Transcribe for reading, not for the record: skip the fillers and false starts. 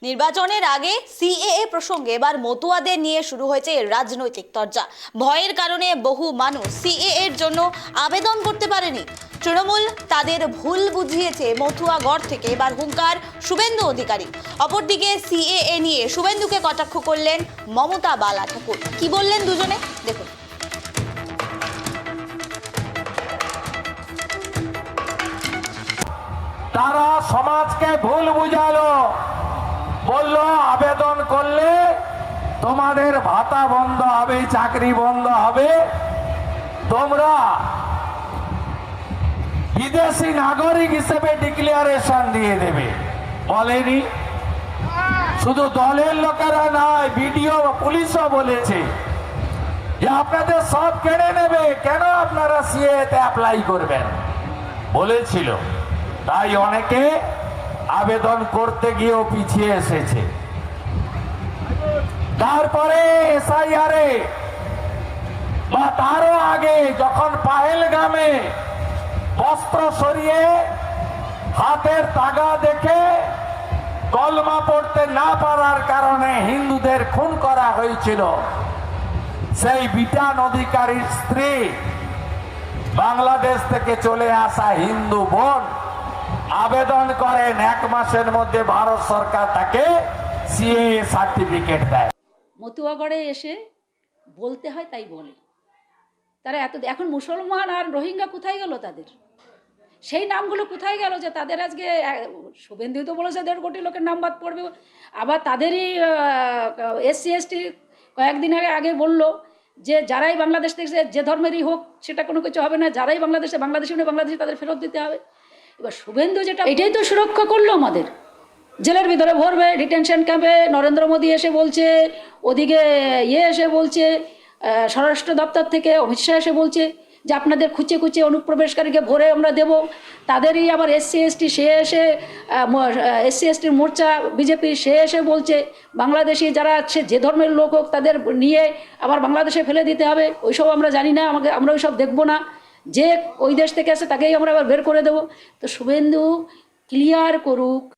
নির্বাচনের আগে সিএএ প্রসঙ্গে এবার মতুয়াদের নিয়ে শুরু হয়েছে রাজনৈতিক চর্চা। ভয়ের কারণে বহু মানুষ সিএএ এর জন্য আবেদন করতে পারেনি। তৃণমূল তাদের ভুল বুঝিয়েছে মতুয়াগড় থেকে এবার হুঙ্কার শুভেন্দু অধিকারী। অপরদিকে সিএএ নিয়ে শুভেন্দুকে কটাক্ষ করলেন মমতা বালা ঠাকুর। কি বললেন দুজনে দেখুন। তারা সমাজকে ভুল বুঝালো, বললো আবেদন করলে তোমাদের ভাতা বন্ধ হবে, চাকরি বন্ধ হবে, তোমরা বিদেশি নাগরিক হিসেবে ডিক্লারেশন দিয়ে দেবে। বলেনি শুধু দলের লোকেরা নয়, বিডিও পুলিশও বলেছে যে আপনাদের সব কেড়ে নেবে, কেন আপনারা সিএতে অ্যাপ্লাই করবেন বলেছিল। তাই অনেকে আবেদন করতে গিয়েও পিছিয়ে এসেছে। তারপরে এসআইআরে বা তারও আগে যখন পাহেলগামে বস্ত্র সরিয়ে হাতের তাগা দেখে কলমা পড়তে না পারার কারণে হিন্দুদের খুন করা হয়েছিল, সেই বিটান অধিকারীর স্ত্রী বাংলাদেশ থেকে চলে আসা হিন্দু বোন আবেদন করেন, 1 মাসের মধ্যে ভারত সরকার তাকে সিএএ সার্টিফিকেট দেয়। মতুয়াগড়ে এসে বলতে হয় তাই বলে। তারা এখন মুসলমান আর রোহিঙ্গা কোথায় গেল, তাদের সেই নামগুলো কোথায় গেল যে তাদের আজকে শুভেন্দু তো বলেছে 1.5 কোটি লোকের নাম বাদ পড়বে। আবার তাদেরই SC ST কয়েকদিন আগে বলল যে যারাই বাংলাদেশ থেকে যে ধর্মেরই হোক সেটা কোনো কিছু হবে না, যারাই বাংলাদেশি বাংলাদেশি তাদের ফেরত দিতে হবে। এবার শুভেন্দু যেটা এটাই তো সুরক্ষা করলো, আমাদের জেলের ভিতরে ভরবে, ডিটেনশন ক্যাম্পে নরেন্দ্র মোদী এসে বলছে, ওদিকে এসে বলছে, স্বরাষ্ট্র দপ্তর থেকে অমিত শাহ এসে বলছে যে আপনাদের খুঁচিয়ে অনুপ্রবেশকারীকে ভরে আমরা দেব। তাদেরই আবার SC ST সে এসে SC ST মোর্চা বিজেপি সে এসে বলছে বাংলাদেশি যারা আছে যে ধর্মের লোক হোক তাদের নিয়ে আবার বাংলাদেশে ফেলে দিতে হবে। ওইসব আমরা জানি না, আমরা ওইসব দেখবো না, যে ওই দেশ থেকে আসে তাকেই আমরা আবার বের করে দেবো। তো শুভেন্দু ক্লিয়ার করুক।